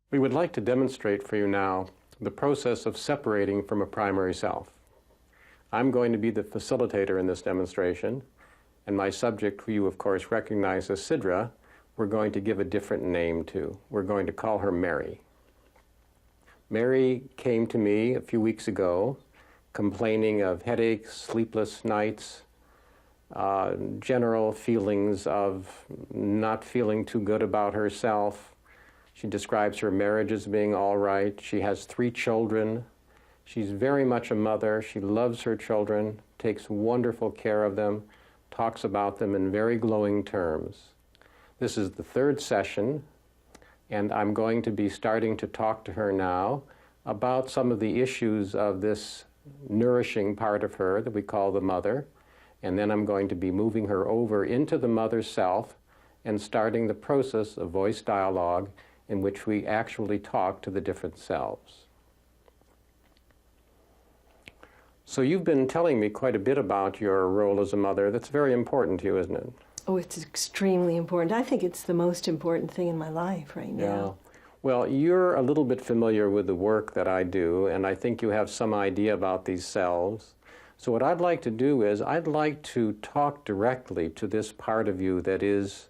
We would like to demonstrate for you now the process of separating from a primary self. I'm going to be the facilitator in this demonstration, and my subject, who you of course recognize as Sidra, we're going to give a different name to. We're going to call her Mary. Mary came to me a few weeks ago complaining of headaches, sleepless nights, general feelings of not feeling too good about herself. She describes her marriage as being all right. She has 3 children. She's very much a mother. She loves her children, takes wonderful care of them, talks about them in very glowing terms. This is the 3rd session, and I'm going to be starting to talk to her now about some of the issues of this nourishing part of her that we call the mother, and then I'm going to be moving her over into the mother self and starting the process of voice dialogue in which we actually talk to the different selves. So you've been telling me quite a bit about your role as a mother. That's very important to you, isn't it? Oh, it's extremely important. I think it's the most important thing in my life right now. Yeah. Well, you're a little bit familiar with the work that I do, and I think you have some idea about these selves. So what I'd like to do is I'd like to talk directly to this part of you that is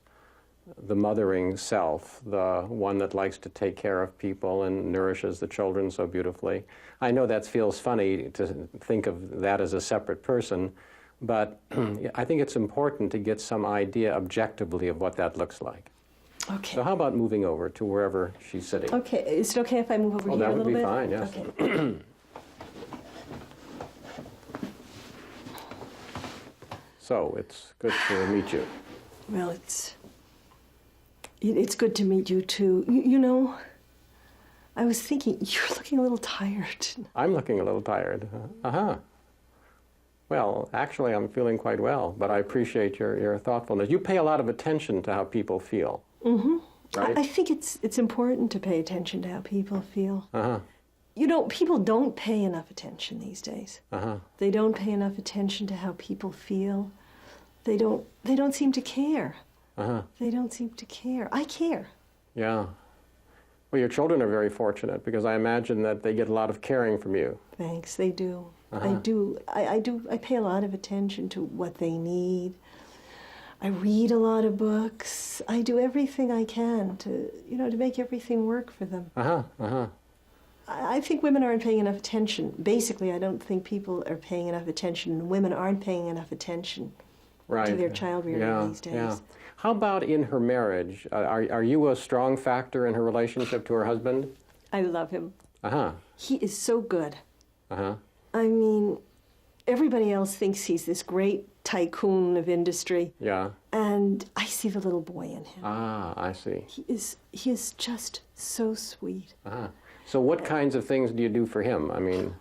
the mothering self, the one that likes to take care of people and nourishes the children so beautifully. I know that feels funny to think of that as a separate person, but I think it's important to get some idea objectively of what that looks like. Okay. So how about moving over to wherever she's sitting? Okay, is it okay if I move over here a little bit? Oh, that would be fine, yes. Okay. So it's good to meet you. Well, it's good to meet you too. You know, I was thinking, you're looking a little tired. I'm looking a little tired. Uh-huh. Well, actually, I'm feeling quite well, but I appreciate your thoughtfulness. You pay a lot of attention to how people feel. Mm-hmm. Right? I think it's important to pay attention to how people feel. Uh-huh. You know, people don't pay enough attention these days. Uh-huh. They don't pay enough attention to how people feel. They don't seem to care. Uh-huh. They don't seem to care. I care. Yeah. Well, your children are very fortunate because I imagine that they get a lot of caring from you. Thanks, they do. Uh-huh. I do. I pay a lot of attention to what they need. I read a lot of books. I do everything I can to make everything work for them. Uh-huh. Uh-huh. I think women aren't paying enough attention. Basically, I don't think people are paying enough attention. Women aren't paying enough attention to their child rearing these days. Yeah. How about in her marriage? Are you a strong factor in her relationship to her husband? I love him. Uh-huh. He is so good. Uh-huh. I mean, everybody else thinks he's this great tycoon of industry. Yeah. And I see the little boy in him. Ah, I see. He is just so sweet. Uh-huh. So what kinds of things do you do for him? I mean...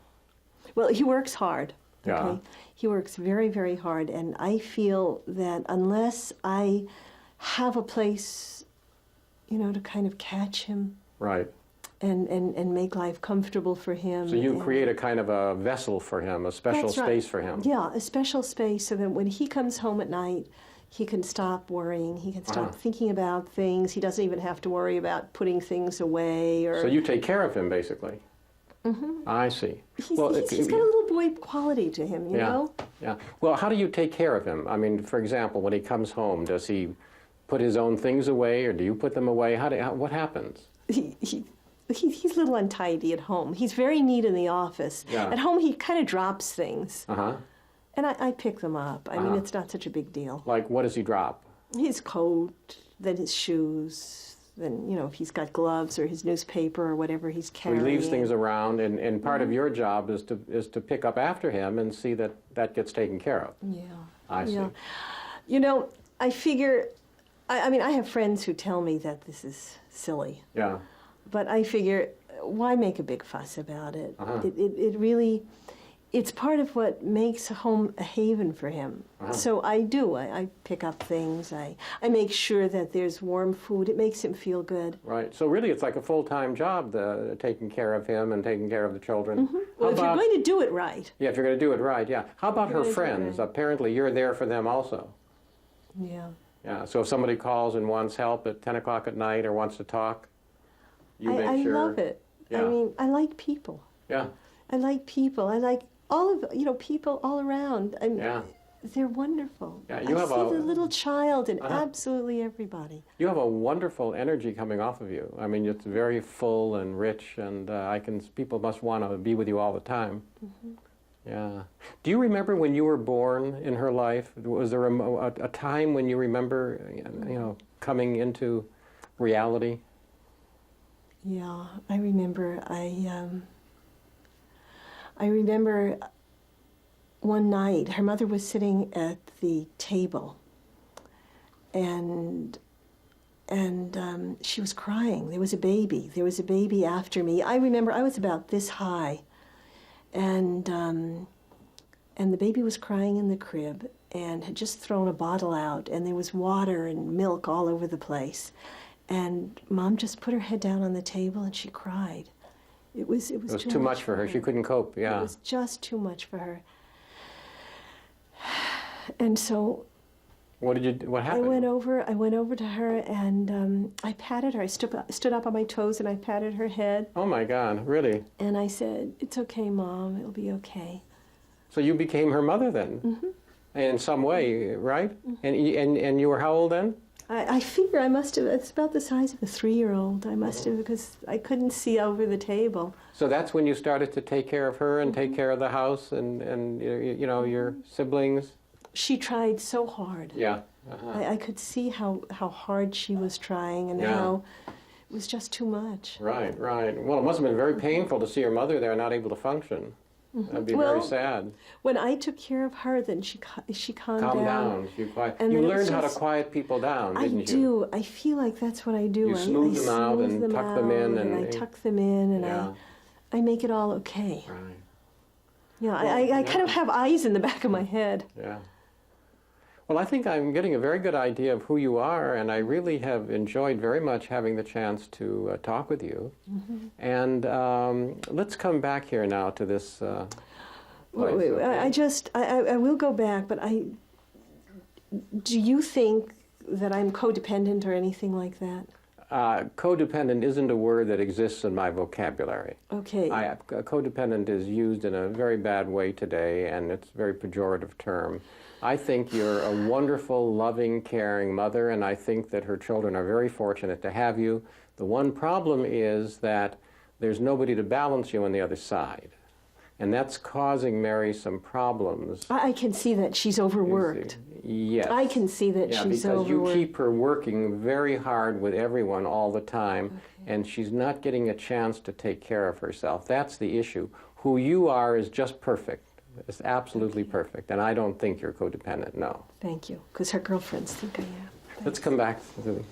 Well, he works hard. Okay? Yeah. He works very, very hard, and I feel that unless I have a place, to kind of catch him. Right. And make life comfortable for him. So you create a kind of a vessel for him, a special space for him. Yeah, a special space so that when he comes home at night, he can stop worrying. He can stop thinking about things. He doesn't even have to worry about putting things away. So you take care of him, basically. Mm-hmm. I see. He's got a little boy quality to him, you know? Yeah. Well, how do you take care of him? I mean, for example, when he comes home, does he put his own things away, or do you put them away? What happens? He's a little untidy at home. He's very neat in the office. Yeah. At home, he kind of drops things. Uh-huh. And I pick them up. I mean, it's not such a big deal. Like, what does he drop? His coat, then his shoes, then, if he's got gloves or his newspaper or whatever he's carrying. So he leaves things around, and part of your job is to pick up after him and see that that gets taken care of. Yeah. I see. I figure, I have friends who tell me that this is silly. Yeah. But I figure, why make a big fuss about it? Uh-huh. It really, it's part of what makes a home a haven for him. Uh-huh. So I do. I pick up things. I make sure that there's warm food. It makes him feel good. Right. So really it's like a full-time job, taking care of him and taking care of the children. Mm-hmm. Well, if you're going to do it right. Yeah, if you're going to do it right, yeah. How about her friends? Apparently you're there for them also. Yeah. Yeah. So if somebody calls and wants help at 10 o'clock at night or wants to talk? You make sure. I love it. Yeah. I mean, I like people. Yeah. I like people. I like all of, people all around. I mean, Yeah. they're wonderful. Yeah, you I have see a- the little child in Uh-huh. absolutely everybody. You have a wonderful energy coming off of you. I mean, it's very full and rich, and people must want to be with you all the time. Mm-hmm. Yeah. Do you remember when you were born in her life? Was there a time when you remember, coming into reality? Yeah, I remember. I remember one night her mother was sitting at the table, and she was crying. There was a baby. There was a baby after me. I remember I was about this high, and the baby was crying in the crib and had just thrown a bottle out, and there was water and milk all over the place. And Mom just put her head down on the table and she cried. It was Too much for her. She couldn't cope. Yeah. It was just too much for her. And so What happened? I went over to her and I patted her. I stood up on my toes and I patted her head. Oh my God, really? And I said, "It's okay, Mom. It'll be okay." So you became her mother then? Mm-hmm. In some way, right? Mm-hmm. And you were how old then? I figure I must have, it's about the size of a 3-year-old. I must have, because I couldn't see over the table. So that's when you started to take care of her and take care of the house and your siblings? She tried so hard. Yeah. Uh-huh. I could see how hard she was trying and Yeah. how it was just too much. Right, right. Well, it must have been very painful to see your mother there not able to function. That'd be very sad. When I took care of her, then she calmed Calm down. down. You And then it was learned how to just- quiet people down, didn't I you? do. I feel like that's what I do. You I smooth them out smooth and tuck them in and I and- tuck them in and Yeah. I make it all okay. Right. Yeah, Well, I kind of have eyes in the back of my head. Yeah. Well, I think I'm getting a very good idea of who you are, and I really have enjoyed very much having the chance to talk with you. Mm-hmm. And let's come back here now to this place. Wait, Okay. I will go back, but do you think that I'm codependent or anything like that? Codependent isn't a word that exists in my vocabulary. Okay. Codependent is used in a very bad way today, and it's a very pejorative term. I think you're a wonderful, loving, caring mother, and I think that her children are very fortunate to have you. The one problem is that there's nobody to balance you on the other side, and that's causing Mary some problems. I can see that she's overworked. Yes. I can see that Yeah, she's because you overworked. keep her working very hard with everyone all the time, and she's not getting a chance to take care of herself. That's the issue. Who you are is just perfect. It's absolutely perfect, and I don't think you're codependent, no. Thank you, because her girlfriends think I am. Let's come back to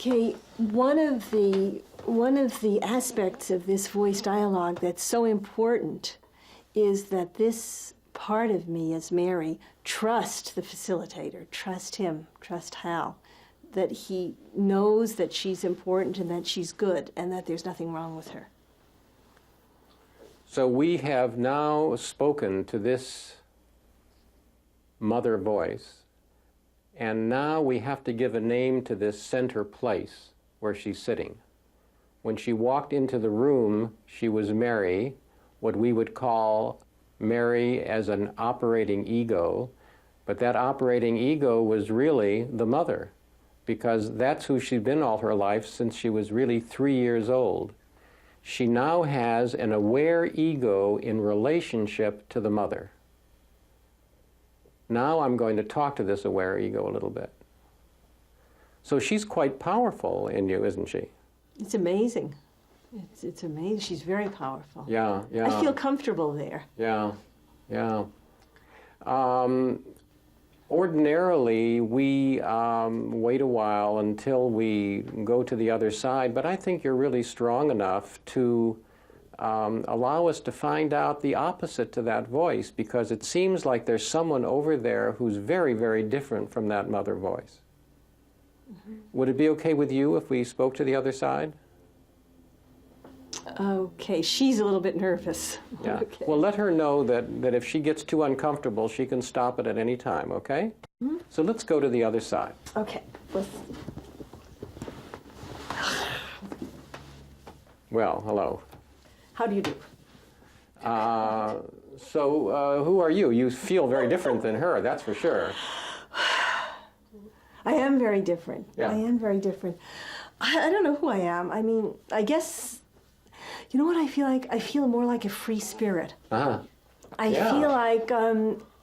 Okay, one of the aspects of this voice dialogue that's so important is that this part of me as Mary trust the facilitator, trust him, trust Hal, that he knows that she's important and that she's good and that there's nothing wrong with her. So we have now spoken to this mother voice, and now we have to give a name to this center place where she's sitting. When she walked into the room, she was Mary, what we would call Mary as an operating ego, but that operating ego was really the mother, because that's who she'd been all her life since she was really 3 years old. She now has an aware ego in relationship to the mother. Now I'm going to talk to this aware ego a little bit. So she's quite powerful in you, isn't she? It's amazing. It's amazing. She's very powerful. Yeah, yeah. I feel comfortable there. Yeah, yeah. Ordinarily, we wait a while until we go to the other side, but I think you're really strong enough to allow us to find out the opposite to that voice, because it seems like there's someone over there who's very, very different from that mother voice. Mm-hmm. Would it be okay with you if we spoke to the other side? Okay, she's a little bit nervous. Yeah. Okay. Well, let her know that if she gets too uncomfortable, she can stop it at any time, okay? Mm-hmm. So let's go to the other side. Okay. Let's... Well, hello. How do you do? So who are you? You feel very different than her, that's for sure. I am very different. Yeah. I am very different. I don't know who I am. I mean, I guess, you know what I feel like? I feel more like a free spirit. Uh-huh. I Yeah. feel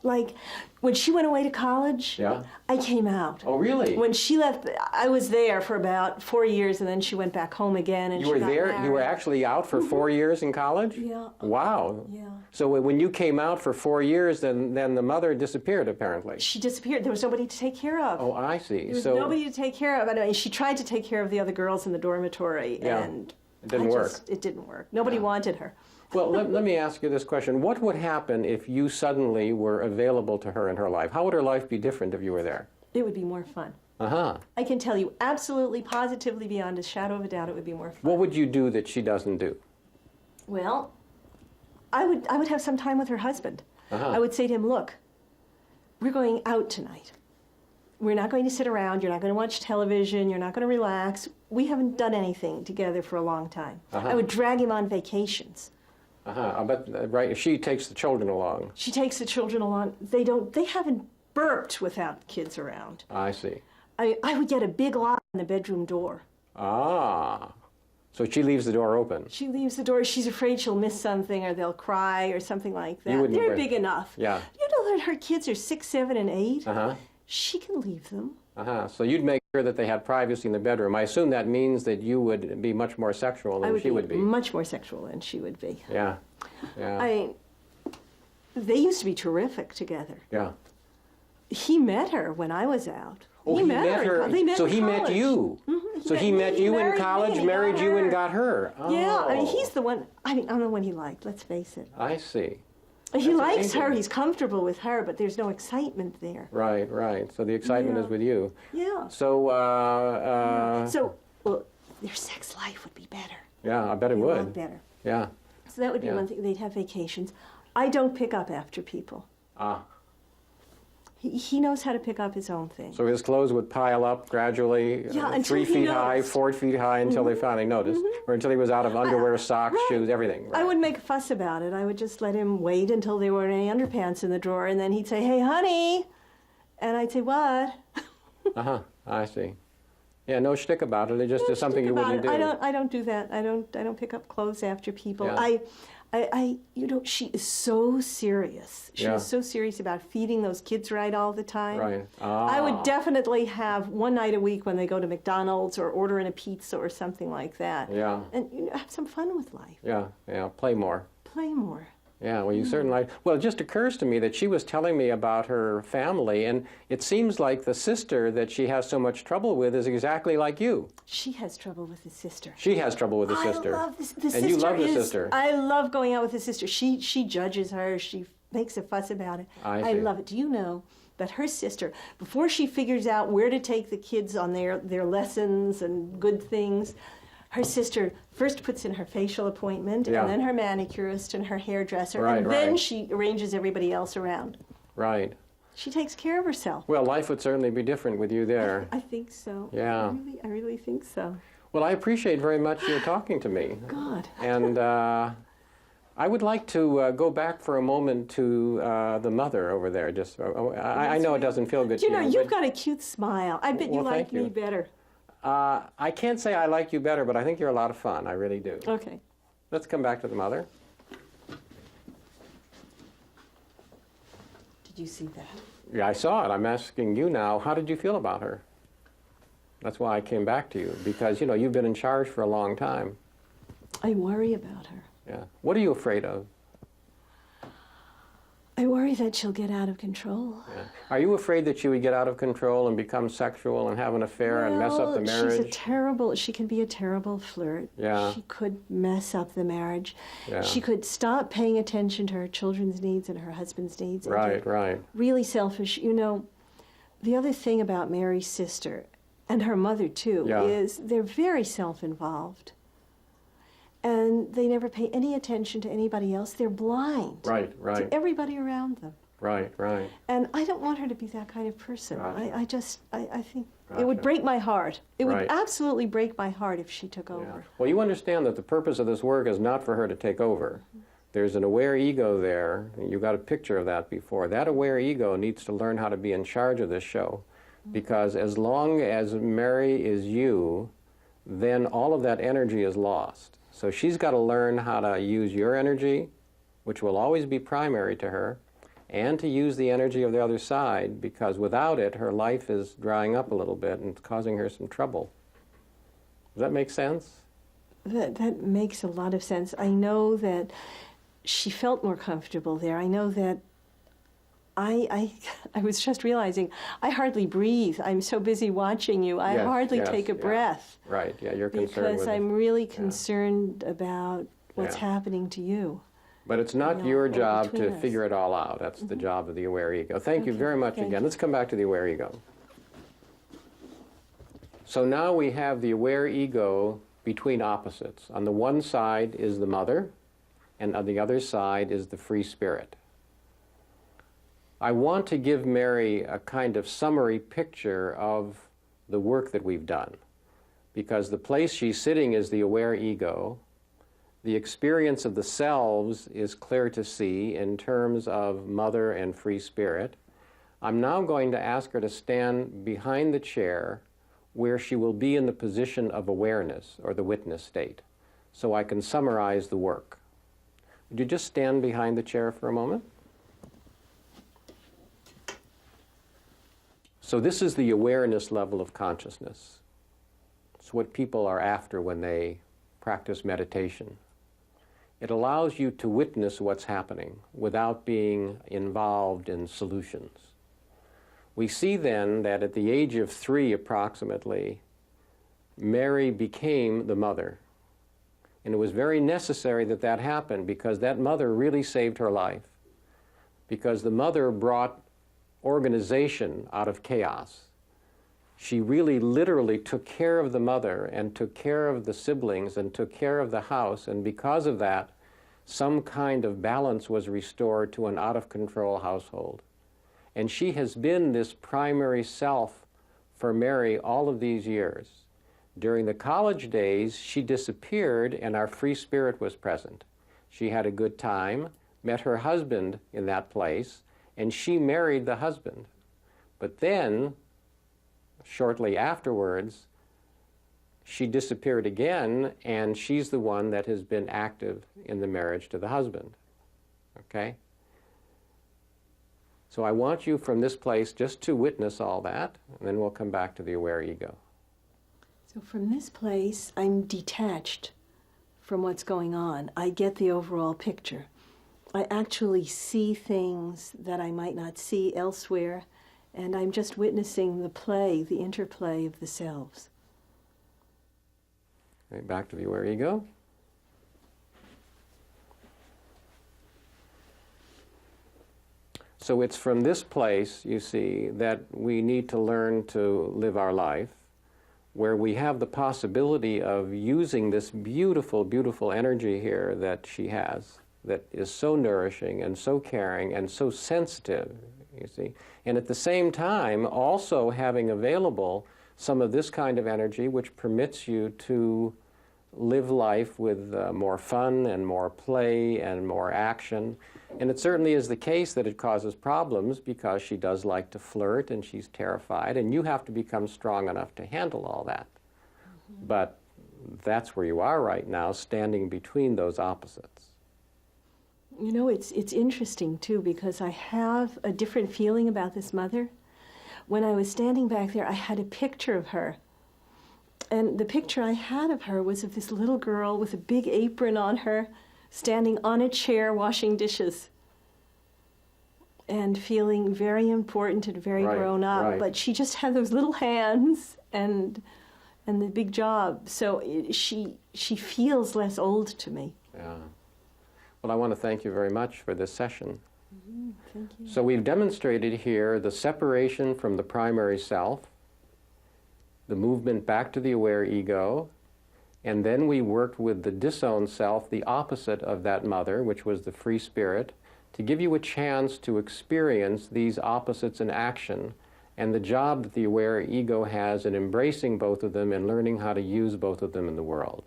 like when she went away to college, Yeah. I came out. Oh, really? When she left, I was there for about 4 years, and then she went back home again. And You she were got there? You were married. actually out for 4 years in college? Yeah. Wow. Yeah. So when you came out for 4 years, then the mother disappeared, apparently. She disappeared. There was nobody to take care of. Oh, I see. There was So nobody to take care of. I mean, she tried to take care of the other girls in the dormitory, Yeah. and It didn't work. It didn't work. Nobody wanted her. well, let me ask you this question. What would happen if you suddenly were available to her in her life? How would her life be different if you were there? It would be more fun. Uh-huh. I can tell you absolutely, positively, beyond a shadow of a doubt, it would be more fun. What would you do that she doesn't do? Well, I would have some time with her husband. Uh-huh. I would say to him, look, we're going out tonight. We're not going to sit around. You're not going to watch television. You're not going to relax. We haven't done anything together for a long time. Uh-huh. I would drag him on vacations. Uh-huh. I bet, right, she takes the children along. She takes the children along. They haven't burped without kids around. I see. I would get a big lock on the bedroom door. Ah. So she leaves the door open. She leaves the door. She's afraid she'll miss something or they'll cry or something like that. wouldn't They're worry. big enough. Yeah. You know that her kids are 6, 7, and 8? Uh-huh. She can leave them. Uh-huh. So you'd make sure that they had privacy in the bedroom. I assume that means that you would be much more sexual I than would she be would be. much more sexual than she would be. Yeah. Yeah. They used to be terrific together. Yeah. He met her when I was out. Oh, he met her. They met so in he met college. you. So he met met me, you he in married me, college, and he married got you, and her. got her. Oh. Yeah, I mean, he's the one. I mean, I'm the one he liked. Let's face it. I see. He That's likes her. amazing. He's comfortable with her, but there's no excitement there. Right, right. So the excitement Yeah. is with you. Yeah. So, So, well, their sex life would be better. yeah, I bet it A lot would. better. Yeah. So that would be Yeah. one thing. They'd have vacations. I don't pick up after people. Ah. He knows how to pick up his own thing. So his clothes would pile up gradually, Yeah, until 3 he feet high, noticed. 4 feet high, until they finally noticed, or until he was out of underwear, socks, right. shoes, everything. I Right. wouldn't make a fuss about it. I would just let him wait until there weren't any underpants in the drawer, and then he'd say, "Hey, honey," and I'd say, "What?" Uh-huh. I see. Yeah, no shtick about it. It just is something Think you about wouldn't it. do. I don't do that. I don't pick up clothes after people. Yeah. You know, she is so serious. She Yeah. is so serious about feeding those kids right all the time. Right. I Ah. would definitely have one night a week when they go to McDonald's or order in a pizza or something like that. Yeah. And you know, have some fun with life. Yeah, yeah. Play more. Play more. Yeah, well, you certainly. Well, it just occurs to me that she was telling me about her family, and it seems like the sister that she has so much trouble with is exactly like you. She has trouble with his sister. She has trouble with the sister. I love this. The And sister you love the is, sister. I love going out with the sister. She judges her. She makes a fuss about it. I see. love it. Do you know that her sister, before she figures out where to take the kids on their lessons and good things, her sister first puts in her facial appointment, Yeah. and then her manicurist and her hairdresser, Right, and then right. she arranges everybody else around. Right. She takes care of herself. Well, life would certainly be different with you there. I think so. Yeah. I really think so. Well, I appreciate very much your talking to me. God. And I would like to go back for a moment to the mother over there. Just, I know it doesn't feel good You to know, you. you've but, got a cute smile. I bet you Well, like thank you. me better. I can't say I like you better, but I think you're a lot of fun. I really do. Okay. Let's come back to the mother. Did you see that? Yeah, I saw it. I'm asking you now, how did you feel about her? That's why I came back to you, because, you know, you've been in charge for a long time. I worry about her. Yeah. What are you afraid of? I worry that she'll get out of control. Yeah. Are you afraid that she would get out of control and become sexual and have an affair and mess up the marriage? She can be a terrible flirt. Yeah. She could mess up the marriage. Yeah. She could stop paying attention to her children's needs and her husband's needs. And Right, get right. really selfish. You know, the other thing about Mary's sister, and her mother too, Yeah. is they're very self-involved. And they never pay any attention to anybody else. They're blind Right, right. to everybody around them. Right, right. And I don't want her to be that kind of person. Gotcha. I think it Gotcha. would break my heart. It would Right. absolutely break my heart if she took Yeah. over. Well, you understand that the purpose of this work is not for her to take over. There's an aware ego there. You got a picture of that before. That aware ego needs to learn how to be in charge of this show, because as long as Mary is you, then all of that energy is lost. So she's got to learn how to use your energy, which will always be primary to her, and to use the energy of the other side, because without it, her life is drying up a little bit and it's causing her some trouble. Does that make sense? That makes a lot of sense. I know that she felt more comfortable there. I know that I was just realizing I hardly breathe. I'm so busy watching you. I Yes, hardly yes, take a yeah. breath. Right, yeah, you're concerned Because with I'm really concerned about what's Yeah. happening to you. But it's not know, your or job between to us. figure it all out. That's the job of the aware ego. Thank you Okay, very much thank again. you. Let's come back to the aware ego. So now we have the aware ego between opposites. On the one side is the mother, and on the other side is the free spirit. I want to give Mary a kind of summary picture of the work that we've done, because the place she's sitting is the aware ego. The experience of the selves is clear to see in terms of mother and free spirit. I'm now going to ask her to stand behind the chair where she will be in the position of awareness, or the witness state, so I can summarize the work. Would you just stand behind the chair for a moment? So this is the awareness level of consciousness. It's what people are after when they practice meditation. It allows you to witness what's happening without being involved in solutions. We see then that at the age of 3 approximately, Mary became the mother. And it was very necessary that that happened, because that mother really saved her life. Because the mother brought organization out of chaos. She really literally took care of the mother and took care of the siblings and took care of the house, and because of that, some kind of balance was restored to an out-of-control household. And she has been this primary self for Mary all of these years. During the college days, she disappeared and our free spirit was present. She had a good time, met her husband in that place, and she married the husband. But then, shortly afterwards, she disappeared again, and she's the one that has been active in the marriage to the husband. Okay? So I want you from this place just to witness all that, and then we'll come back to the aware ego. So from this place, I'm detached from what's going on. I get the overall picture. I actually see things that I might not see elsewhere, and I'm just witnessing the play, the interplay of the selves. Okay, back to the aware ego. So it's from this place, you see, that we need to learn to live our life, where we have the possibility of using this beautiful, beautiful energy here that she has, that is so nourishing and so caring and so sensitive, you see. And at the same time, also having available some of this kind of energy which permits you to live life with more fun and more play and more action. And it certainly is the case that it causes problems, because she does like to flirt and she's terrified, and you have to become strong enough to handle all that. But that's where you are right now, standing between those opposites. You know, it's interesting, too, because I have a different feeling about this mother. When I was standing back there, I had a picture of her. And the picture I had of her was of this little girl with a big apron on her, standing on a chair washing dishes, and feeling very important and very Right, grown up. right. But she just had those little hands and the big job. So she feels less old to me. Yeah. Well, I want to thank you very much for this session. Thank you. So we've demonstrated here the separation from the primary self, the movement back to the aware ego, and then we worked with the disowned self, the opposite of that mother, which was the free spirit, to give you a chance to experience these opposites in action and the job that the aware ego has in embracing both of them and learning how to use both of them in the world.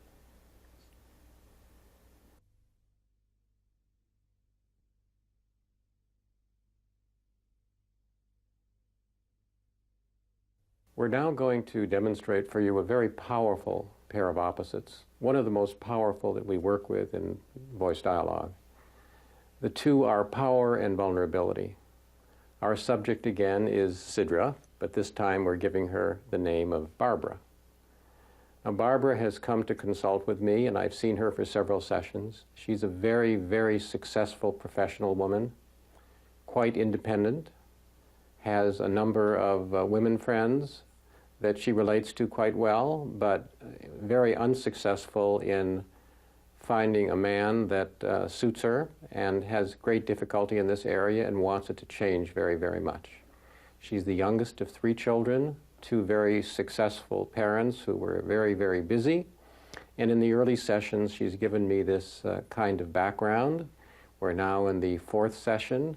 We're now going to demonstrate for you a very powerful pair of opposites, one of the most powerful that we work with in voice dialogue. The two are power and vulnerability. Our subject again is Sidra, but this time we're giving her the name of Barbara. Now, Barbara has come to consult with me, and I've seen her for several sessions. She's a very, very successful professional woman, quite independent, has a number of women friends that she relates to quite well, but very unsuccessful in finding a man that suits her, and has great difficulty in this area and wants it to change very, very much. She's the youngest of 3 children, 2 very successful parents who were very, very busy. And in the early sessions, she's given me this kind of background. We're now in the 4th session,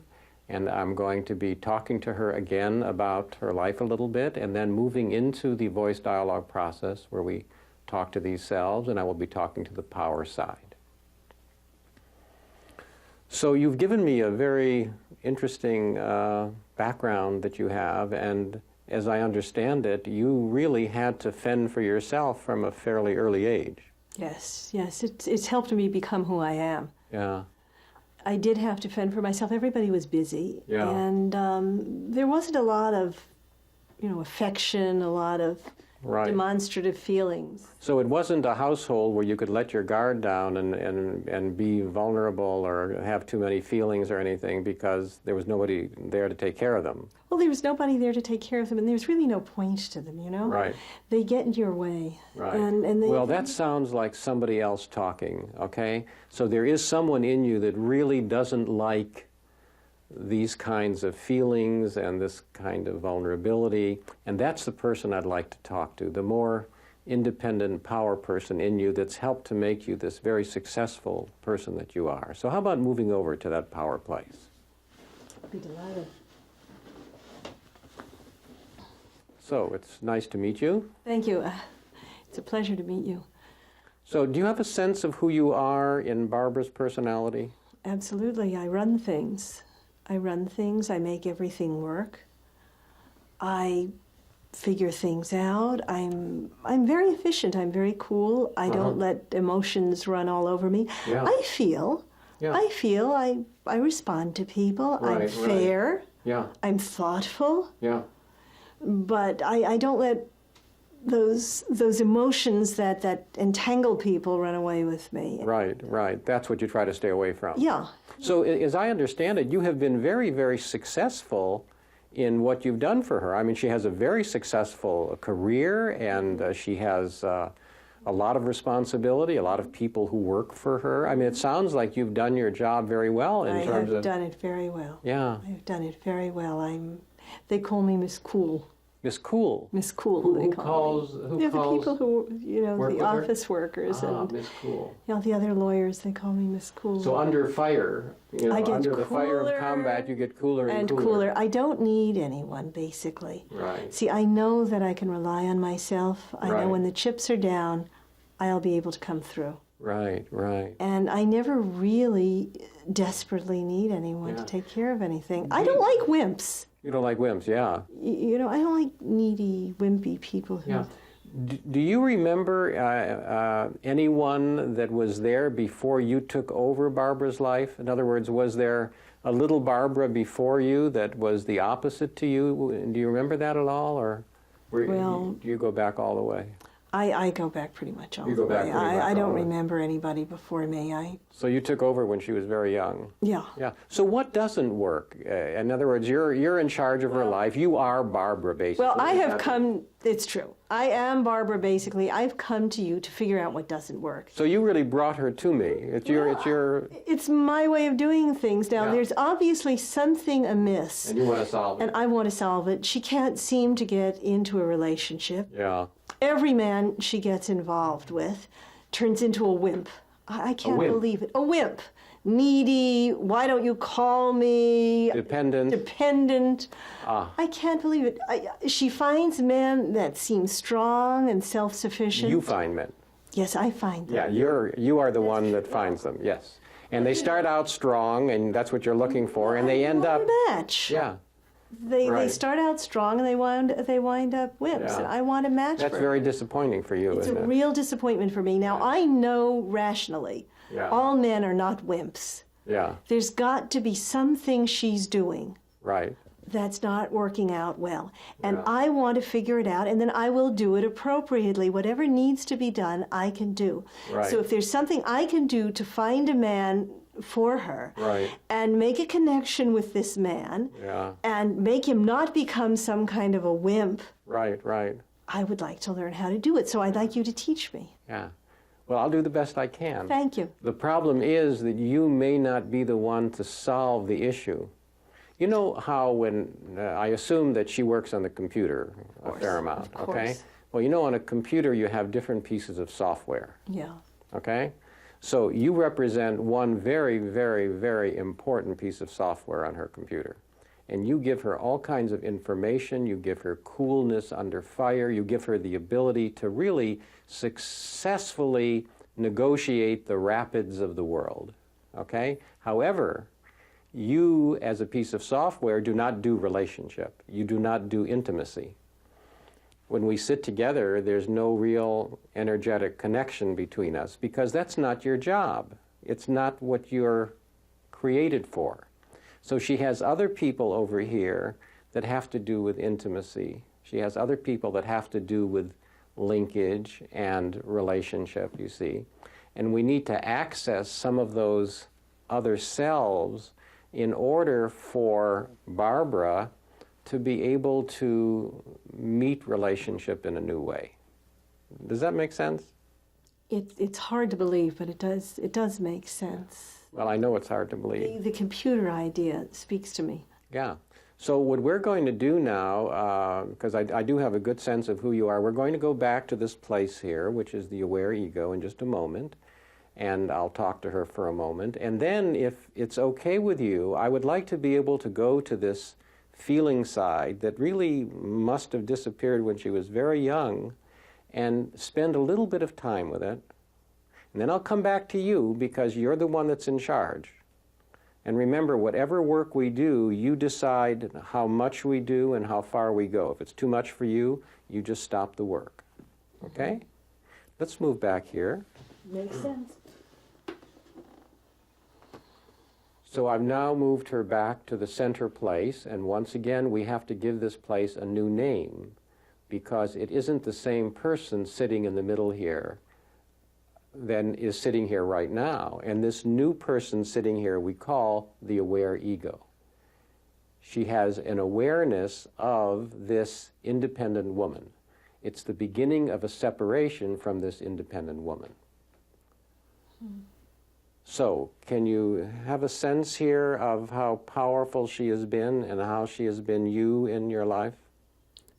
and I'm going to be talking to her again about her life a little bit, and then moving into the voice dialogue process where we talk to these selves, and I will be talking to the power side. So you've given me a very interesting background that you have, and as I understand it, you really had to fend for yourself from a fairly early age. Yes, yes, it's helped me become who I am. Yeah. I did have to fend for myself. Everybody was busy, Yeah. and there wasn't a lot of, affection, a lot of Right. demonstrative feelings. So it wasn't a household where you could let your guard down and be vulnerable or have too many feelings or anything because there was nobody there to take care of them. Well, there was nobody there to take care of them, and there's really no point to them, Right. They get in your way. Right. And they, Well, that sounds like somebody else talking, okay? So there is someone in you that really doesn't like these kinds of feelings and this kind of vulnerability, and that's the person I'd like to talk to, the more independent power person in you that's helped to make you this very successful person that you are. So how about moving over to that power place? I'd be delighted. So it's nice to meet you. Thank you. It's a pleasure to meet you. So do you have a sense of who you are in Barbara's personality? Absolutely. I run things. I make everything work. I figure things out. I'm very efficient. I'm very cool. I don't let emotions run all over me. Yeah. I feel. I respond to people. I'm Right, fair. Yeah, I'm thoughtful. yeah. But I don't let those emotions that entangle people run away with me. Right, right. That's what you try to stay away from. Yeah. So as I understand it, you have been very, very successful in what you've done for her. I mean, she has a very successful career, and she has a lot of responsibility, a lot of people who work for her. I mean, it sounds like you've done your job very well in terms of... I've done it very well. Yeah. I've done it very well. They call me Miss Cool. Miss Cool. Miss Cool, they call me. The people who, work the with her? office workers and Miss Cool. the other lawyers, they call me Miss Cool. So under fire, I get under the fire cooler of combat, you get cooler and cooler. I don't need anyone, basically. Right. See, I know that I can rely on myself. I Right. know when the chips are down, I'll be able to come through. Right, right. And I never really desperately need anyone Yeah. to take care of anything. I don't like wimps. You don't like wimps, yeah. I don't like needy, wimpy people who... Yeah. Do you remember anyone that was there before you took over Barbara's life? In other words, was there a little Barbara before you that was the opposite to you? Do you remember that at all, or do you go back all the way? I go back pretty much all You the go back way. pretty much I all don't the way. remember anybody before me. So you took over when she was very young. Yeah. Yeah. So what doesn't work? In other words, you're in charge of her life. You are Barbara, basically. Well, I have come, it's true. I am Barbara, basically. I've come to you to figure out what doesn't work. So you really brought her to me. It's my way of doing things. Now, Yeah. there's obviously something amiss. And you want to solve it. And I want to solve it. She can't seem to get into a relationship. Yeah. Every man she gets involved with turns into a wimp. I can't wimp? believe it. A wimp. needy, why don't you call me, Dependent. dependent. I can't believe it. She finds men that seem strong and self-sufficient. You find men. Yes, I find them. Yeah, you are the one that finds them, yes. And they start out strong, and that's what you're looking for, and they end up... match. Yeah. They Right. start out strong and they wind up wimps, Yeah. and I want a match That's for very her. disappointing for you, It's isn't a it? real disappointment for me. Now, I know rationally Yeah. all men are not wimps. Yeah, There's got to be something she's doing right. that's not working out well. And Yeah. I want to figure it out, and then I will do it appropriately. Whatever needs to be done, I can do. Right. So if there's something I can do to find a man for her Right. and make a connection with this man Yeah, and make him not become some kind of a wimp, right, right. I would like to learn how to do it. So I'd like you to teach me. Yeah. Well, I'll do the best I can. Thank you. The problem is that you may not be the one to solve the issue. You know how when, I assume that she works on the computer a fair amount, of okay? course. Well, you know, on a computer you have different pieces of software, Yeah. okay? So you represent one very, very, very important piece of software on her computer. And you give her all kinds of information, you give her coolness under fire, you give her the ability to really successfully negotiate the rapids of the world, okay? However, you as a piece of software do not do relationship. You do not do intimacy. When we sit together, there's no real energetic connection between us because that's not your job. It's not what you're created for. So she has other people over here that have to do with intimacy. She has other people that have to do with linkage and relationship, you see. And we need to access some of those other selves in order for Barbara to be able to meet relationship in a new way. Does that make sense? It's hard to believe, but it does make sense. Well, I know it's hard to believe. The computer idea speaks to me. Yeah. So what we're going to do now, because I do have a good sense of who you are, we're going to go back to this place here, which is the aware ego, in just a moment. And I'll talk to her for a moment. And then, if it's okay with you, I would like to be able to go to this feeling side that really must have disappeared when she was very young and spend a little bit of time with it. And then I'll come back to you because you're the one that's in charge. And remember, whatever work we do, you decide how much we do and how far we go. If it's too much for you, you just stop the work. Okay? Let's move back here. Makes sense. So I've now moved her back to the center place, and once again we have to give this place a new name because it isn't the same person sitting in the middle here than is sitting here right now. And this new person sitting here we call the aware ego. She has an awareness of this independent woman. It's the beginning of a separation from this independent woman. So, can you have a sense here of how powerful she has been and how she has been you in your life?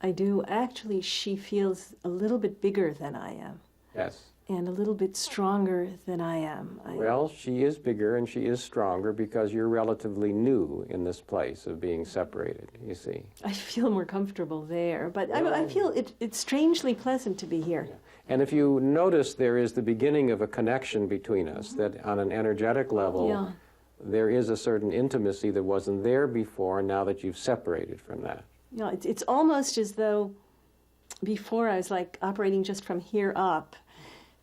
I do. Actually, she feels a little bit bigger than I am Yes. and a little bit stronger than I am. Well, she is bigger and she is stronger because you're relatively new in this place of being separated, you see. I feel more comfortable there, but I feel it's strangely pleasant to be here. And if you notice, there is the beginning of a connection between us, that on an energetic level, Yeah. there is a certain intimacy that wasn't there before, now that you've separated from that. You know, it's almost as though before I was like operating just from here up,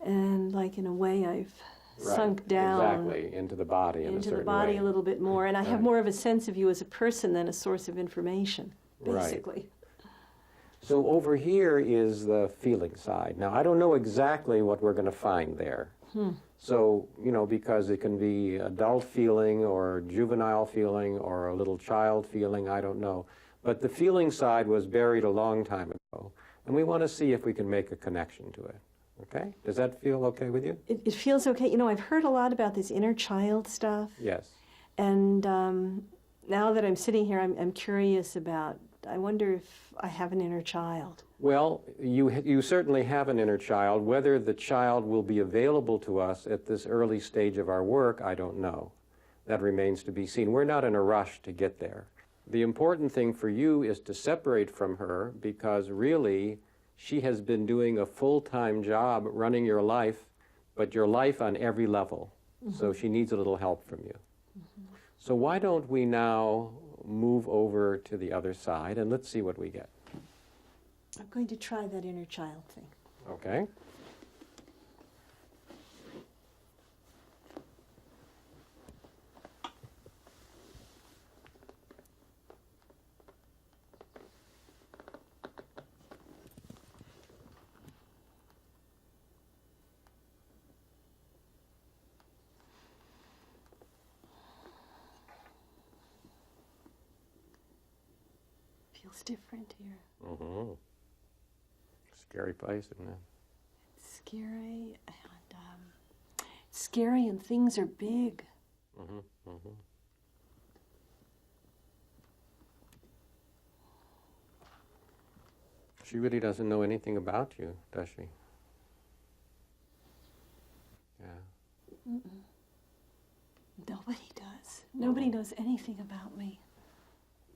and like in a way I've sunk down Exactly, into the body in a into certain the body way. a little bit more, and I have Right. more of a sense of you as a person than a source of information, Right. basically. So over here is the feeling side. Now, I don't know exactly what we're going to find there. So, you know, because it can be adult feeling or juvenile feeling or a little child feeling, I don't know. But the feeling side was buried a long time ago, and we want to see if we can make a connection to it. Okay? Does that feel okay with you? It feels okay. You know, I've heard a lot about this inner child stuff, Yes. and now that I'm sitting here, I'm curious about, I wonder if I have an inner child. Well, you certainly have an inner child. Whether the child will be available to us at this early stage of our work, I don't know. that remains to be seen. We're not in a rush to get there. The important thing for you is to separate from her, because really she has been doing a full-time job running your life, but your life on every level. So she needs a little help from you. So why don't we now move over to the other side and let's see what we get. I'm going to try that inner child thing. Okay. Feels different here. Mm-hmm. Scary place, isn't it? It's scary, and it's scary, and things are big. Mm-hmm. Mm-hmm. She really doesn't know anything about you, does she? Yeah. Mm-mm. Nobody does. Nobody knows anything about me.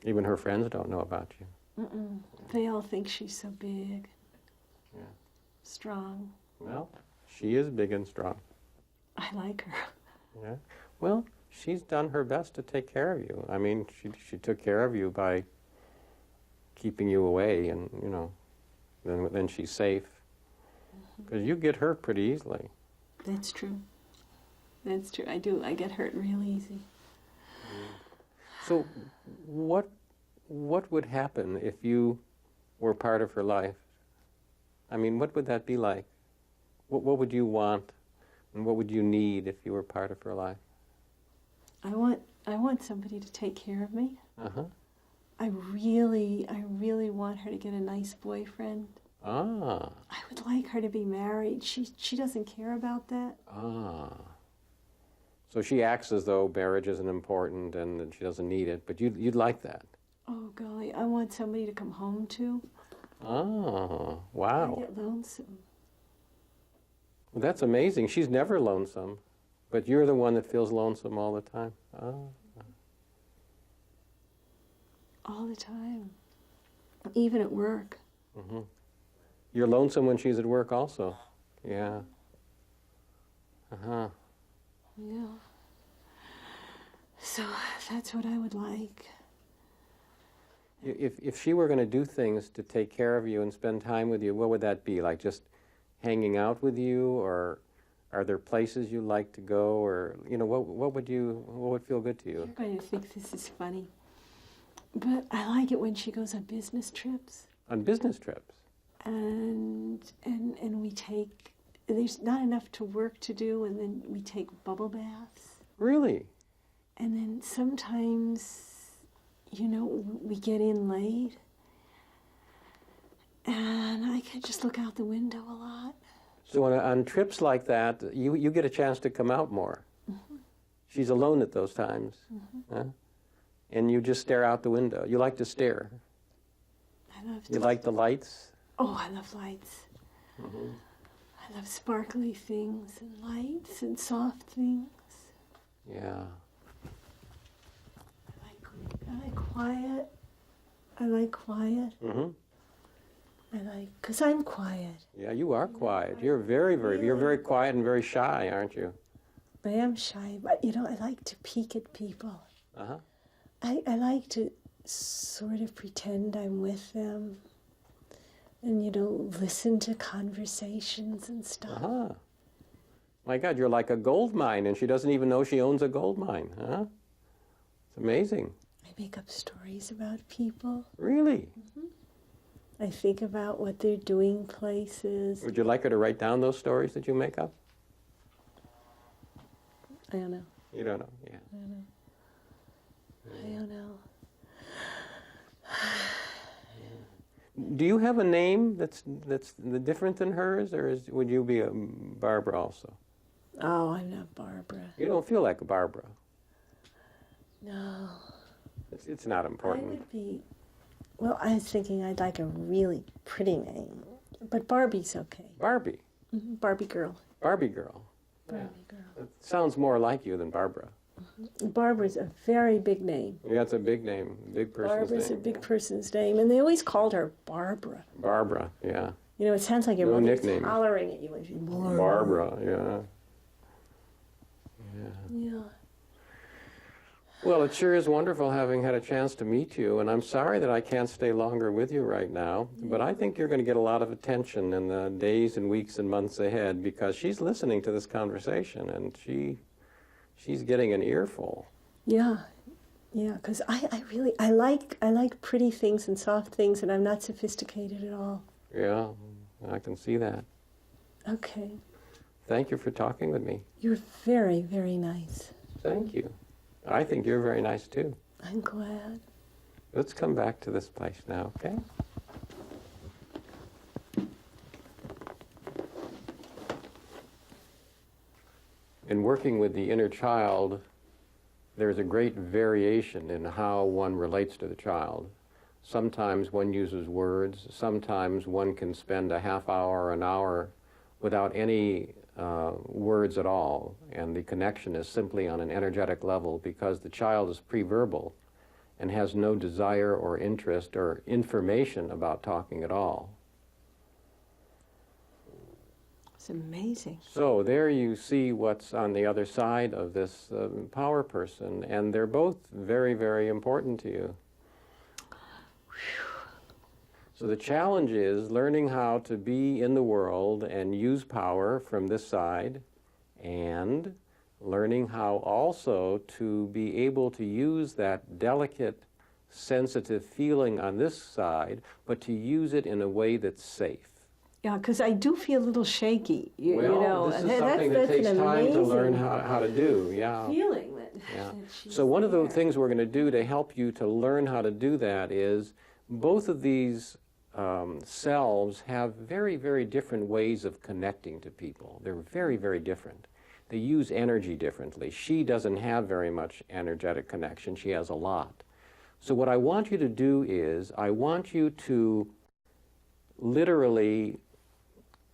Even her friends don't know about you. Mm-mm. They all think she's so big, Yeah. strong. Well, she is big and strong. I like her. Yeah. Well, she's done her best to take care of you. I mean, she took care of you by keeping you away, and you know, then she's safe. Because you get hurt pretty easily. That's true. That's true. I do. I get hurt real easy. So, what would happen if you were part of her life? I mean, what would that be like? What would you want, and what would you need if you were part of her life? I want somebody to take care of me. Uh-huh. I really want her to get a nice boyfriend. Ah. I would like her to be married. She doesn't care about that. Ah. So she acts as though marriage isn't important and that she doesn't need it, but you'd like that. Oh golly, I want somebody to come home to. Oh, I wow. get lonesome. Well, that's amazing. She's never lonesome, but you're the one that feels lonesome all the time. Oh. All the time. Even at work. Mm-hmm. You're lonesome when she's at work also. Yeah. Uh-huh. Yeah. So that's what I would like. If she were going to do things to take care of you and spend time with you, what would that be? Like just hanging out with you, or are there places you like to go, or you know, what would feel good to you? You're going to think this is funny, but I like it when she goes on business trips. On business trips? And we take, there's not enough to work to do, and then we take bubble baths. Really? And then sometimes, you know, we get in late, and I can just look out the window a lot. So on trips like that, you get a chance to come out more. Mm-hmm. She's alone at those times. Mm-hmm. Huh? And you just stare out the window. You like to stare. I love to. You like the lights? Oh, I love lights. Mm-hmm. I love sparkly things and lights and soft things. Yeah. I like quiet. I like quiet. Mm-hmm. Because I'm quiet. Yeah, you are quiet. You're you're very quiet and very shy, aren't you? I am shy, but you know, I like to peek at people. Uh-huh. I like to sort of pretend I'm with them and, you know, listen to conversations and stuff. Uh-huh. My God, you're like a gold mine, and she doesn't even know she owns a gold mine, huh? It's amazing. I make up stories about people. Really? Mm-hmm. I think about what they're doing places. Would you like her to write down those stories that you make up? I don't know. You don't know, yeah. I don't know. I don't know. Do you have a name that's different than hers, or would you be a Barbara also? Oh, I'm not Barbara. You don't feel like a Barbara. No. It's not I important. would be... Well, I was thinking I'd like a really pretty name. But Barbie's okay. Barbie. Mm-hmm. Barbie girl. Barbie girl. Barbie girl. It sounds more like you than Barbara. Barbara's a very big name. Yeah, it's a big name, big person's Barbara's name. a big person's name, and they always called her Barbara. Barbara, yeah. You know, it sounds like your No mother's nickname. hollering at you when she's Barbara. Barbara, yeah. Yeah. Well, it sure is wonderful having had a chance to meet you, and I'm sorry that I can't stay longer with you right now, but I think you're going to get a lot of attention in the days and weeks and months ahead because she's listening to this conversation, and she's getting an earful. Yeah. Yeah, because I like pretty things and soft things, and I'm not sophisticated at all. Yeah, I can see that. Okay. Thank you for talking with me. You're very, very nice. Thank you. I think you're very nice, too. I'm glad. Let's come back to this place now, okay? In working with the inner child, there's a great variation in how one relates to the child. Sometimes one uses words. Sometimes one can spend a half hour or an hour without any words at all, and the connection is simply on an energetic level because the child is pre-verbal and has no desire or interest or information about talking at all. It's amazing. So there you see what's on the other side of this power person, and they're both very, very important to you. So the challenge is learning how to be in the world and use power from this side, and learning how also to be able to use that delicate, sensitive feeling on this side, but to use it in a way that's safe. Yeah, because I do feel a little shaky. You Well, know, this is something that takes time to learn how to do, yeah. Feeling that. Yeah. that she's So one of the there. things we're going to do to help you to learn how to do that is both of these selves have very, very different ways of connecting to people. They're very, very different. They use energy differently. She doesn't have very much energetic connection. She has a lot. So what I want you to do is I want you to literally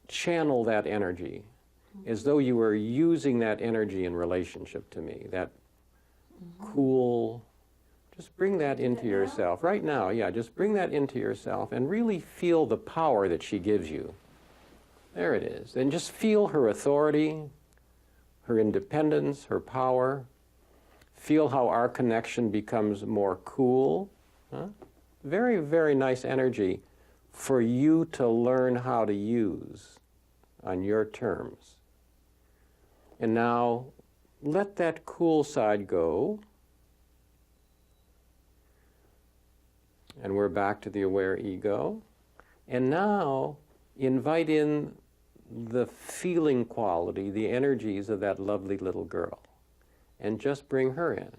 channel that energy as though you were using that energy in relationship to me, that cool. Just bring that into yourself. Right now, yeah, just bring that into yourself and really feel the power that she gives you. There it is. And just feel her authority, her independence, her power. Feel how our connection becomes more cool. Huh? Very, very nice energy for you to learn how to use on your terms. And now, let that cool side go. And we're back to the aware ego. And now, invite in the feeling quality, the energies of that lovely little girl. And just bring her in.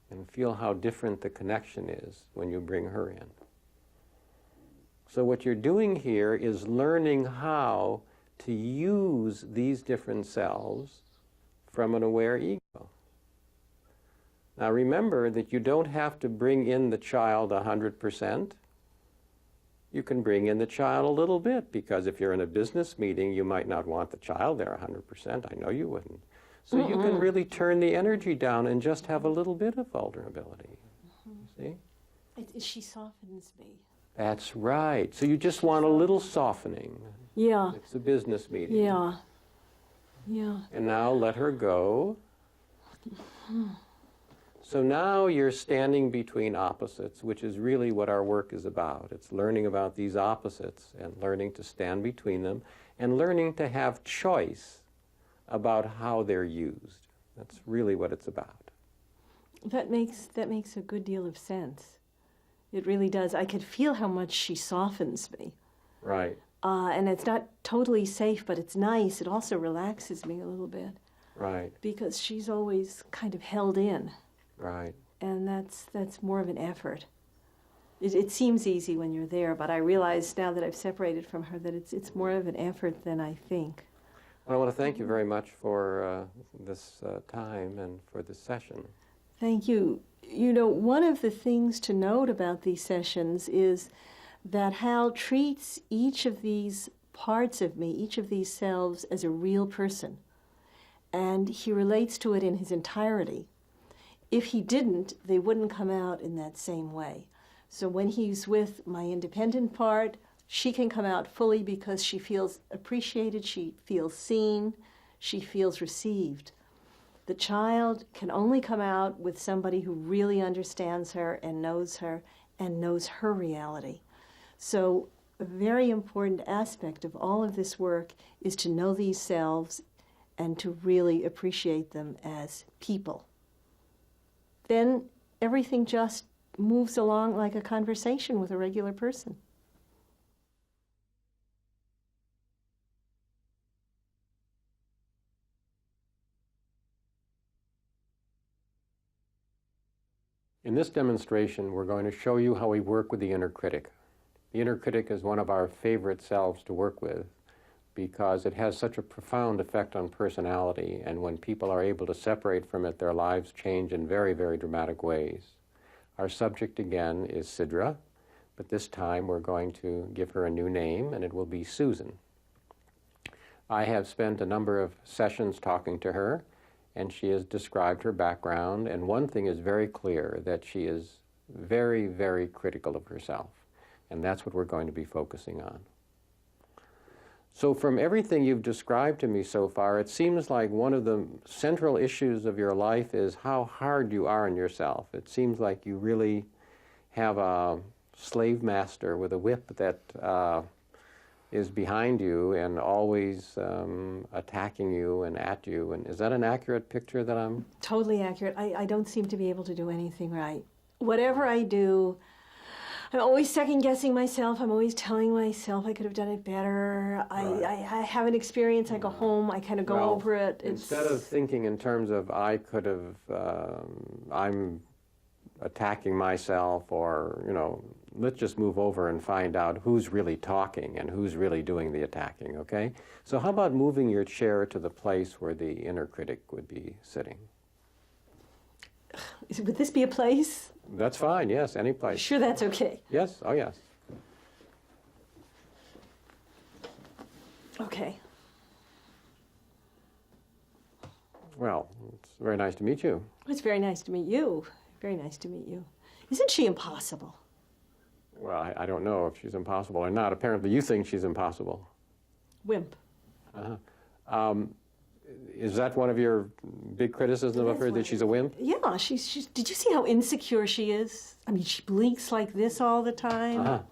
And feel how different the connection is when you bring her in. So what you're doing here is learning how to use these different selves from an aware ego. Now remember that you don't have to bring in the child 100%. You can bring in the child a little bit, because if you're in a business meeting, you might not want the child there 100%. I know you wouldn't. So you can really turn the energy down and just have a little bit of vulnerability. See? She softens me. That's right. So you just want a little softening. Yeah. It's a business meeting. Yeah. Yeah. And now let her go. So now you're standing between opposites, which is really what our work is about. It's learning about these opposites and learning to stand between them and learning to have choice about how they're used. That's really what it's about. That makes a good deal of sense. It really does. I could feel how much she softens me. Right. And it's not totally safe, but it's nice. It also relaxes me a little bit. Right. Because she's always kind of held in. Right. And that's more of an effort. It seems easy when you're there, but I realize now that I've separated from her that it's more of an effort than I think. Well, I want to thank you very much for this time and for this session. Thank you. You know, one of the things to note about these sessions is that Hal treats each of these parts of me, each of these selves, as a real person. And he relates to it in his entirety. If he didn't, they wouldn't come out in that same way. So when he's with my independent part, she can come out fully because she feels appreciated, she feels seen, she feels received. The child can only come out with somebody who really understands her and knows her reality. So a very important aspect of all of this work is to know these selves and to really appreciate them as people. Then everything just moves along like a conversation with a regular person. In this demonstration, we're going to show you how we work with the inner critic. The inner critic is one of our favorite selves to work with because it has such a profound effect on personality, and when people are able to separate from it, their lives change in very, very dramatic ways. Our subject again is Sidra, but this time we're going to give her a new name, and it will be Susan. I have spent a number of sessions talking to her, and she has described her background, and one thing is very clear, that she is very, very critical of herself, and that's what we're going to be focusing on. So from everything you've described to me so far, it seems like one of the central issues of your life is how hard you are on yourself. It seems like you really have a slave master with a whip that is behind you and always attacking you and at you. And is that an accurate picture that I'm... Totally accurate. I don't seem to be able to do anything right. Whatever I do, I'm always second-guessing myself. I'm always telling myself I could have done it better. Right. I have an experience, I go home, I kind of go over it. Instead of thinking in terms of I could have, I'm attacking myself, or, you know, let's just move over and find out who's really talking and who's really doing the attacking, okay? So how about moving your chair to the place where the inner critic would be sitting? Would this be a place? That's fine, yes, any place. Sure, that's okay. Yes, oh yes. Okay. Well, it's very nice to meet you. It's very nice to meet you. Very nice to meet you. Isn't she impossible? Well, I don't know if she's impossible or not. Apparently you think she's impossible. Wimp. Is that one of your big criticisms of her, that she's a wimp? Yeah, she's. Did you see how insecure she is? I mean, she blinks like this all the time.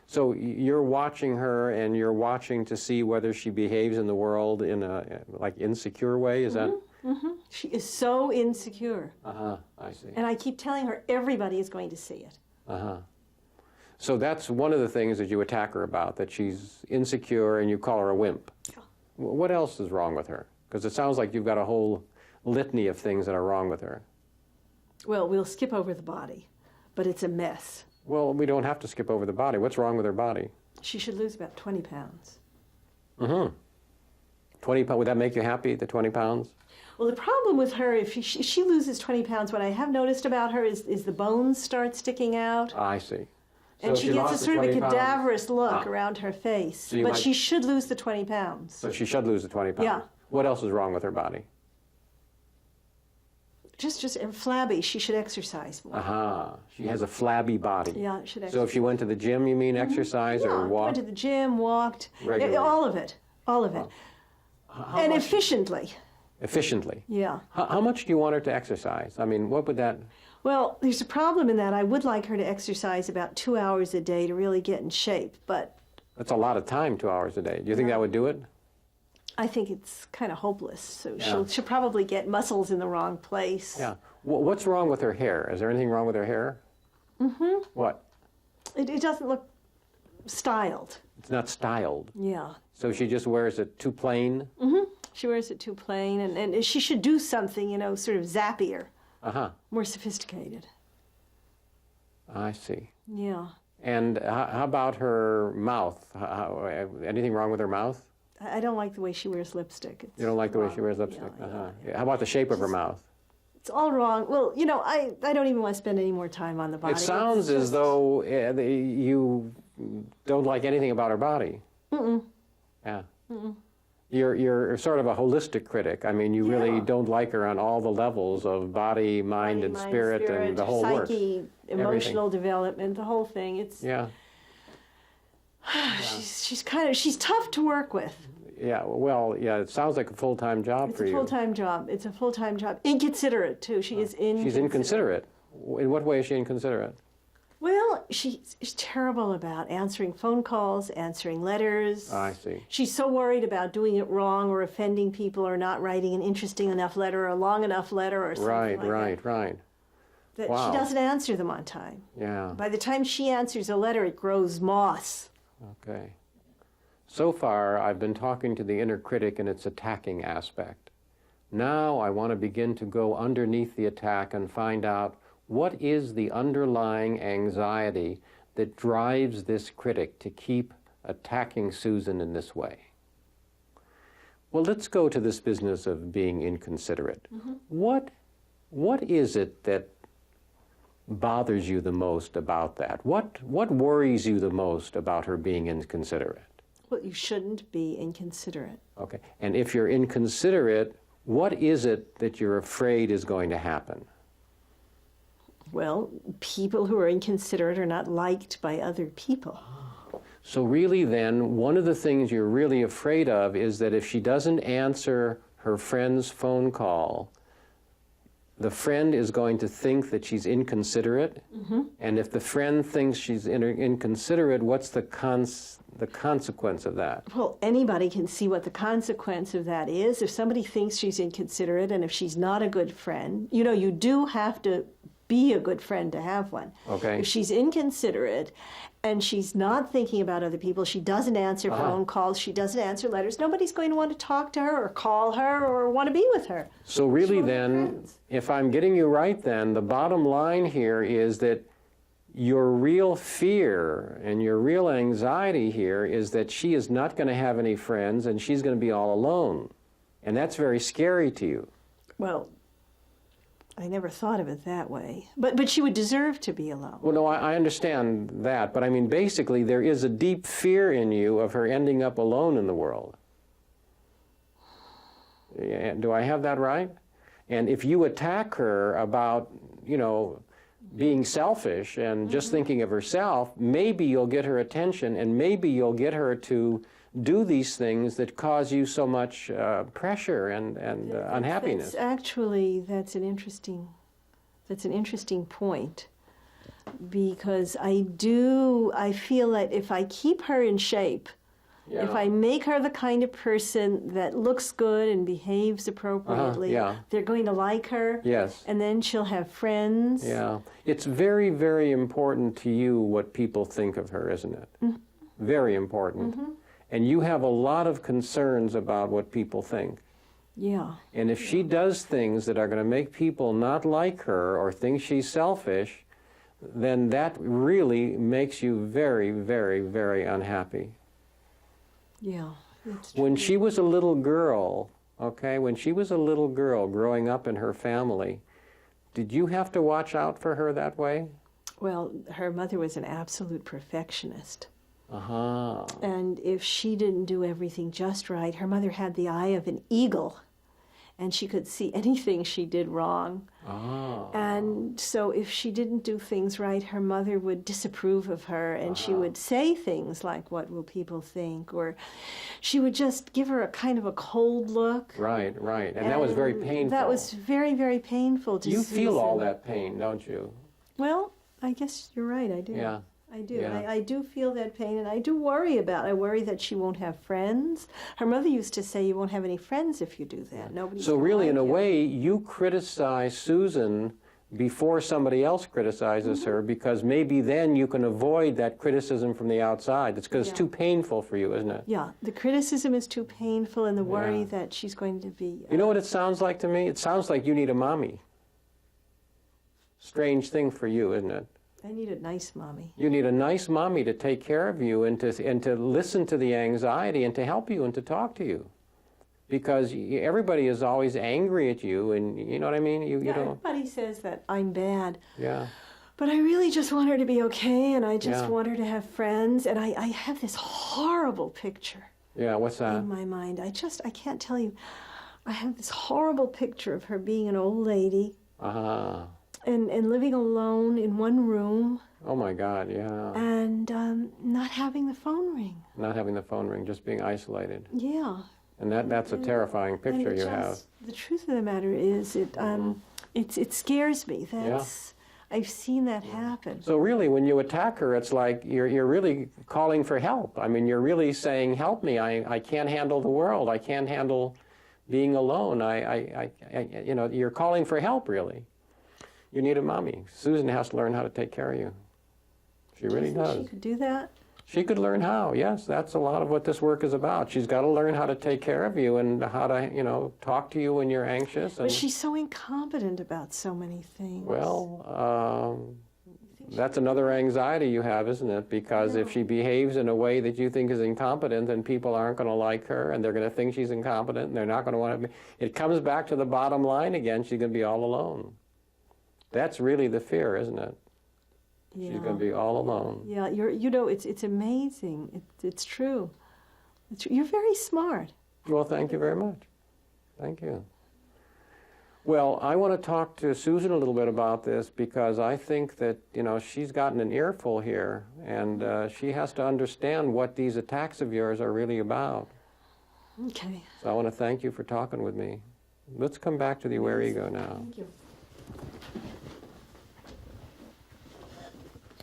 So you're watching her, and you're watching to see whether she behaves in the world in a, like, insecure way? Is that? Mm-hmm. She is so insecure. I see. And I keep telling her everybody is going to see it. So that's one of the things that you attack her about, that she's insecure and you call her a wimp. Yeah. What else is wrong with her? Because it sounds like you've got a whole litany of things that are wrong with her. Well, we'll skip over the body, but it's a mess. Well, we don't have to skip over the body. What's wrong with her body? She should lose about 20 pounds. 20 pounds, would that make you happy, the 20 pounds? Well, the problem with her, if she loses 20 pounds, what I have noticed about her is the bones start sticking out. I see. And So she if gets a lost the sort of a 20 pounds- cadaverous look around her face. So you But might- she should lose the 20 pounds. So she should lose the 20 pounds. Yeah. What else is wrong with her body? Just flabby. She should exercise more. She has a flabby body. Yeah, she should exercise. So if she went to the gym, you mean exercise or Yeah, walk? went to the gym, walked, Regularly. all of it. And efficiently. Efficiently. Yeah. How much do you want her to exercise? I mean, what would that... Well, there's a problem in that. I would like her to exercise about 2 hours a day to really get in shape, but That's a lot of time, 2 hours a day. Do you think that would do it? I think it's kind of hopeless. So Yeah. she'll probably get muscles in the wrong place. Yeah. What's wrong with her hair? Is there anything wrong with her hair? What? It doesn't look styled. It's not styled. Yeah. So she just wears it too plain? She wears it too plain, and she should do something, sort of zappier, more sophisticated. I see. Yeah. And how about her mouth? Anything wrong with her mouth? I don't like the way she wears lipstick. You don't like the way she wears lipstick? Yeah. How about the shape of her mouth? It's all wrong. Well, I don't even want to spend any more time on the body. It sounds as though you don't like anything about her body. Yeah. You're sort of a holistic critic. I mean, you really don't like her on all the levels of body, mind, and spirit, and the whole works. Psyche, emotional development, the whole thing. It's Yeah. she's tough to work with. Yeah. Well, yeah. It sounds like a full-time job It's for a you. full-time job. It's a full-time job. Inconsiderate too. She is inconsiderate. She's inconsiderate. In what way is she inconsiderate? Well, she's terrible about answering phone calls, answering letters. I see. She's so worried about doing it wrong or offending people or not writing an interesting enough letter or a long enough letter or something like Right. that Wow. she doesn't answer them on time. Yeah. By the time she answers a letter, it grows moss. Okay. So far, I've been talking to the inner critic in its attacking aspect. Now I want to begin to go underneath the attack and find out what is the underlying anxiety that drives this critic to keep attacking Susan in this way. Well, let's go to this business of being inconsiderate. What is it that bothers you the most about that? What worries you the most about her being inconsiderate? Well, you shouldn't be inconsiderate. Okay. And if you're inconsiderate, what is it that you're afraid is going to happen? Well, people who are inconsiderate are not liked by other people. So really then, one of the things you're really afraid of is that if she doesn't answer her friend's phone call, the friend is going to think that she's inconsiderate. And if the friend thinks she's inconsiderate, what's the consequence of that? Well, anybody can see what the consequence of that is. If somebody thinks she's inconsiderate and if she's not a good friend, you do have to be a good friend to have one. Okay. If she's inconsiderate and she's not thinking about other people, she doesn't answer phone calls, she doesn't answer letters, nobody's going to want to talk to her or call her or want to be with her. So really won't have then, friends. if I'm getting you right then, the bottom line here is that your real fear and your real anxiety here is that she is not going to have any friends and she's going to be all alone. And that's very scary to you. Well, I never thought of it that way. But she would deserve to be alone. Well, no, I understand that, but I mean, basically, there is a deep fear in you of her ending up alone in the world. Do I have that right? And if you attack her about, being selfish and just thinking of herself, maybe you'll get her attention and maybe you'll get her to do these things that cause you so much pressure and unhappiness. That's an interesting point, because I feel that if I keep her in shape, if I make her the kind of person that looks good and behaves appropriately, they're going to like her. Yes. And then she'll have friends. Yeah. It's very, very important to you what people think of her, isn't it? Very important. And you have a lot of concerns about what people think. Yeah. And if she does things that are going to make people not like her or think she's selfish, then that really makes you very, very, very unhappy. Yeah. When she was a little girl, when she was a little girl growing up in her family, did you have to watch out for her that way? Well, her mother was an absolute perfectionist. Uh-huh. And if she didn't do everything just right, her mother had the eye of an eagle, and she could see anything she did wrong. Ah. And so if she didn't do things right, her mother would disapprove of her, and she would say things like, "What will people think?" Or she would just give her a kind of a cold look. Right. And that was very painful. That was very, very painful to You see. feel all that pain, don't you? Well, I guess you're right, I do. Yeah. I do. Yeah. I do feel that pain, and I do worry about it. I worry that she won't have friends. Her mother used to say, "You won't have any friends if you do that. Nobody's So gonna really, like in a you." way, you criticize Susan before somebody else criticizes her, because maybe then you can avoid that criticism from the outside. It's because it's too painful for you, isn't it? Yeah, the criticism is too painful, and the worry that she's going to be... You know what it sounds like to me? It sounds like you need a mommy. Strange thing for you, isn't it? I need a nice mommy. You need a nice mommy to take care of you and to listen to the anxiety and to help you and to talk to you. Because everybody is always angry at you, and you know what I mean? You don't... Everybody says that I'm bad. Yeah. But I really just want her to be okay, and I just Yeah. want her to have friends. And I have this horrible picture Yeah, what's that? in my mind. I can't tell you. I have this horrible picture of her being an old lady Uh-huh. and living alone in one room Oh my God, yeah. and not having the phone ring. Not having the phone ring, just being isolated. Yeah. And that's a terrifying picture And you have. the truth of the matter is, it scares me. I've seen that happen. So really, when you attack her, it's like you're really calling for help. I mean, you're really saying, help me. I can't handle the world. I can't handle being alone. You're calling for help, really. You need a mommy. Susan has to learn how to take care of you. She really Do you think does. she could do that? She could learn how, yes. That's a lot of what this work is about. She's got to learn how to take care of you and how to, talk to you when you're anxious. But she's so incompetent about so many things. Well, that's another anxiety you have, isn't it? Because if she behaves in a way that you think is incompetent, then people aren't going to like her, and they're going to think she's incompetent, and they're not going to want to be. It comes back to the bottom line again. She's going to be all alone. That's really the fear, isn't it? Yeah. She's going to be all alone. Yeah, it's amazing. It's true. You're very smart. Well, thank you very much. Thank you. Well, I want to talk to Susan a little bit about this because I think that, she's gotten an earful here, and she has to understand what these attacks of yours are really about. Okay. So I want to thank you for talking with me. Let's come back to the aware ego now. Thank you.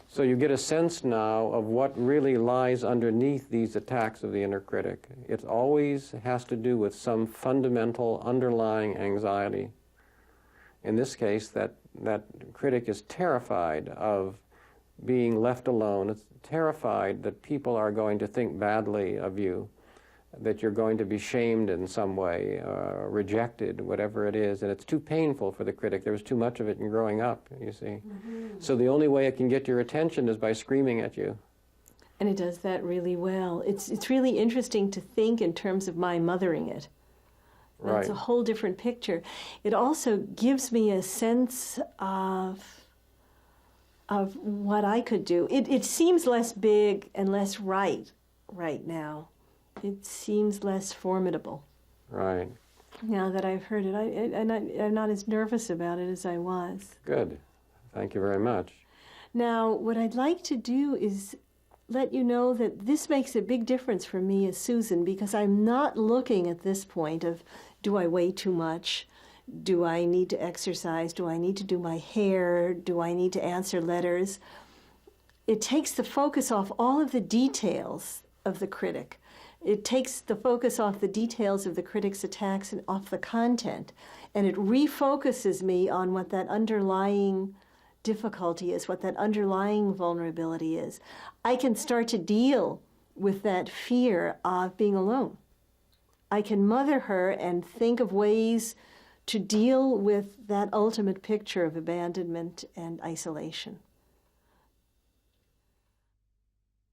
So you get a sense now of what really lies underneath these attacks of the inner critic. It always has to do with some fundamental underlying anxiety. In this case, that critic is terrified of being left alone. It's terrified that people are going to think badly of you, that you're going to be shamed in some way, rejected, whatever it is. And it's too painful for the critic. There was too much of it in growing up, you see. Mm-hmm. So the only way it can get your attention is by screaming at you. And it does that really well. It's really interesting to think in terms of my mothering it. That's Right. a whole different picture. It also gives me a sense of what I could do. It seems less big and less right now. It seems less formidable. Right. Now that I've heard it, I'm not as nervous about it as I was. Good. Thank you very much. Now, what I'd like to do is let you know that this makes a big difference for me as Susan, because I'm not looking at this point of, do I weigh too much? Do I need to exercise? Do I need to do my hair? Do I need to answer letters? It takes the focus off all of the details of the critic. It takes the focus off the details of the critic's attacks and off the content. And it refocuses me on what that underlying difficulty is, what that underlying vulnerability is. I can start to deal with that fear of being alone. I can mother her and think of ways to deal with that ultimate picture of abandonment and isolation.